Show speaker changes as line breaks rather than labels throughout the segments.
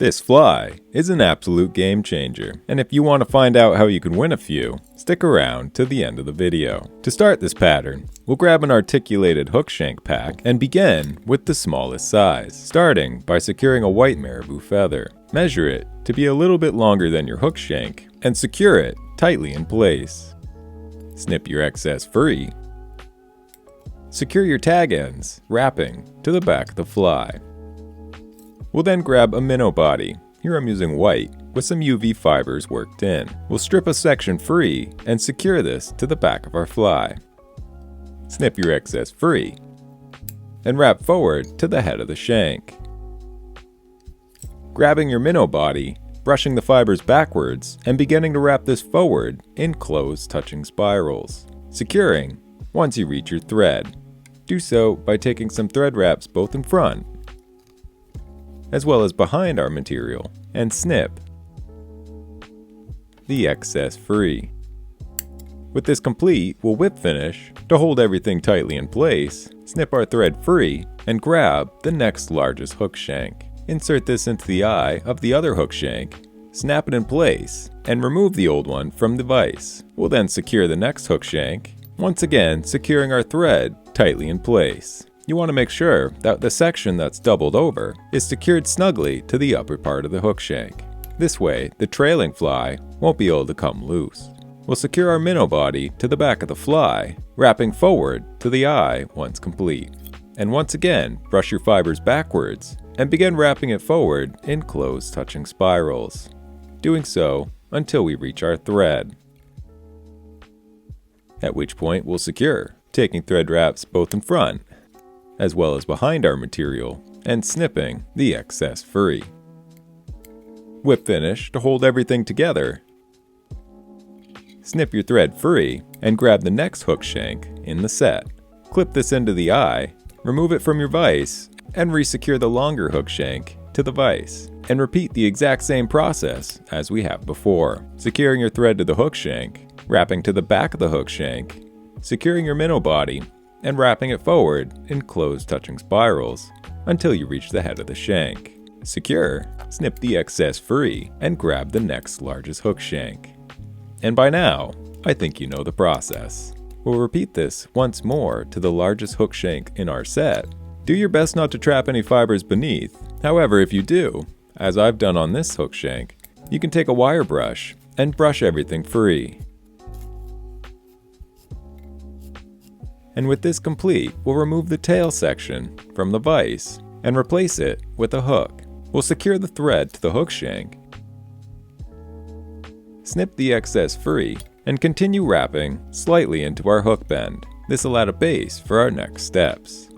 This fly is an absolute game changer, and if you want to find out how you can win a few, stick around to the end of the video. To start this pattern, we'll grab an articulated hook shank pack and begin with the smallest size, starting by securing a white marabou feather. Measure it to be a little bit longer than your hook shank and secure it tightly in place. Snip your excess free. Secure your tag ends, wrapping to the back of the fly. We'll then grab a minnow body, here I'm using white, with some UV fibers worked in. We'll strip a section free and secure this to the back of our fly. Snip your excess free, and wrap forward to the head of the shank. Grabbing your minnow body, brushing the fibers backwards, and beginning to wrap this forward in close touching spirals, securing once you reach your thread. Do so by taking some thread wraps both in front as well as behind our material, and snip the excess free. With this complete, we'll whip finish to hold everything tightly in place, snip our thread free, and grab the next largest hook shank. Insert this into the eye of the other hook shank, snap it in place, and remove the old one from the vise. We'll then secure the next hook shank, once again securing our thread tightly in place. You want to make sure that the section that's doubled over is secured snugly to the upper part of the hook shank. This way, the trailing fly won't be able to come loose. We'll secure our minnow body to the back of the fly, wrapping forward to the eye once complete. And once again, brush your fibers backwards and begin wrapping it forward in close touching spirals. Doing so until we reach our thread. At which point we'll secure, taking thread wraps both in front as well as behind our material, and snipping the excess free. Whip finish to hold everything together. Snip your thread free and grab the next hook shank in the set. Clip this into the eye, remove it from your vise, and resecure the longer hook shank to the vise. And repeat the exact same process as we have before, securing your thread to the hook shank, wrapping to the back of the hook shank, securing your minnow body, and wrapping it forward in close touching spirals until you reach the head of the shank. Secure, snip the excess free, and grab the next largest hook shank. And by now, I think you know the process. We'll repeat this once more to the largest hook shank in our set. Do your best not to trap any fibers beneath. However, if you do, as I've done on this hook shank, you can take a wire brush and brush everything free. And with this complete, we'll remove the tail section from the vise and replace it with a hook. We'll secure the thread to the hook shank, snip the excess free, and continue wrapping slightly into our hook bend. This will add a base for our next steps.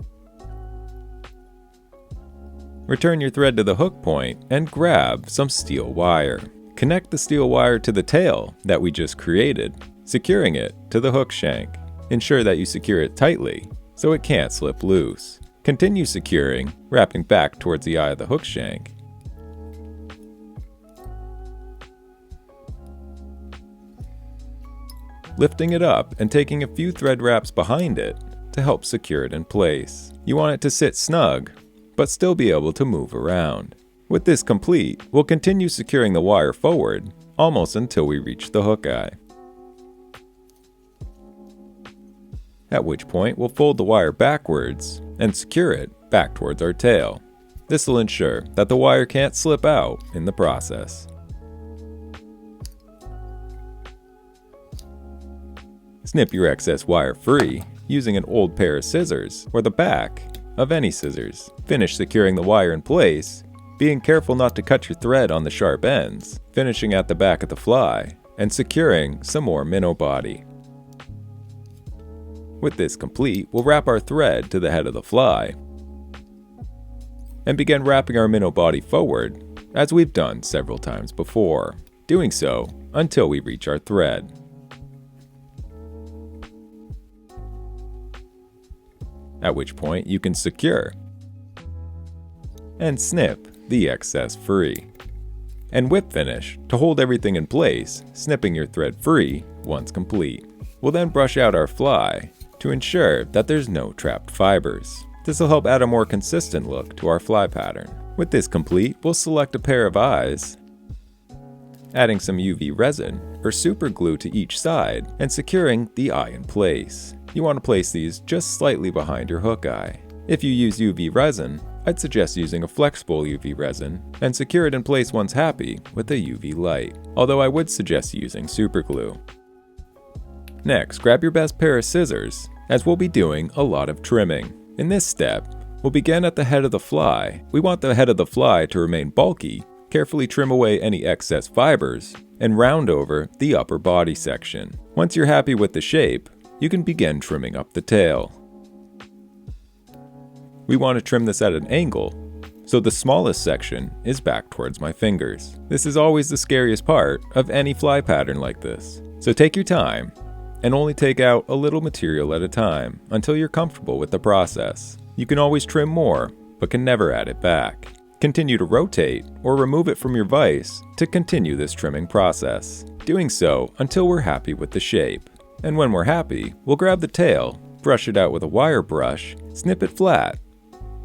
Return your thread to the hook point and grab some steel wire. Connect the steel wire to the tail that we just created, securing it to the hook shank. Ensure that you secure it tightly so it can't slip loose. Continue securing, wrapping back towards the eye of the hook shank. Lifting it up and taking a few thread wraps behind it to help secure it in place. You want it to sit snug, but still be able to move around. With this complete, we'll continue securing the wire forward almost until we reach the hook eye. At which point we'll fold the wire backwards and secure it back towards our tail. This will ensure that the wire can't slip out in the process. Snip your excess wire free using an old pair of scissors or the back of any scissors. Finish securing the wire in place, being careful not to cut your thread on the sharp ends, finishing at the back of the fly, and securing some more minnow body. With this complete, we'll wrap our thread to the head of the fly and begin wrapping our minnow body forward as we've done several times before, doing so until we reach our thread. At which point you can secure and snip the excess free. And whip finish to hold everything in place, snipping your thread free once complete. We'll then brush out our fly to ensure that there's no trapped fibers. This will help add a more consistent look to our fly pattern. With this complete, we'll select a pair of eyes, adding some UV resin or super glue to each side and securing the eye in place. You want to place these just slightly behind your hook eye. If you use UV resin, I'd suggest using a flexible UV resin and secure it in place once happy with a UV light, although I would suggest using super glue. Next, grab your best pair of scissors, as we'll be doing a lot of trimming. In this step, we'll begin at the head of the fly. We want the head of the fly to remain bulky, carefully trim away any excess fibers, and round over the upper body section. Once you're happy with the shape, you can begin trimming up the tail. We want to trim this at an angle, so the smallest section is back towards my fingers. This is always the scariest part of any fly pattern like this. So take your time, and only take out a little material at a time until you're comfortable with the process. You can always trim more, but can never add it back. Continue to rotate or remove it from your vise to continue this trimming process. Doing so until we're happy with the shape. And when we're happy, we'll grab the tail, brush it out with a wire brush, snip it flat,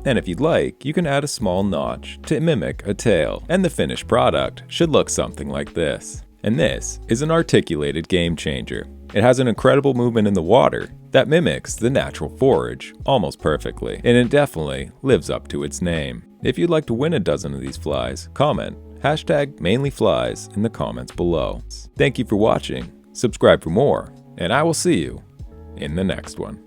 and if you'd like, you can add a small notch to mimic a tail. And the finished product should look something like this. And this is an articulated game changer. It has an incredible movement in the water that mimics the natural forage almost perfectly, and it definitely lives up to its name. If you'd like to win a dozen of these flies, comment #mainlyflies in the comments below. Thank you for watching, subscribe for more, and I will see you in the next one.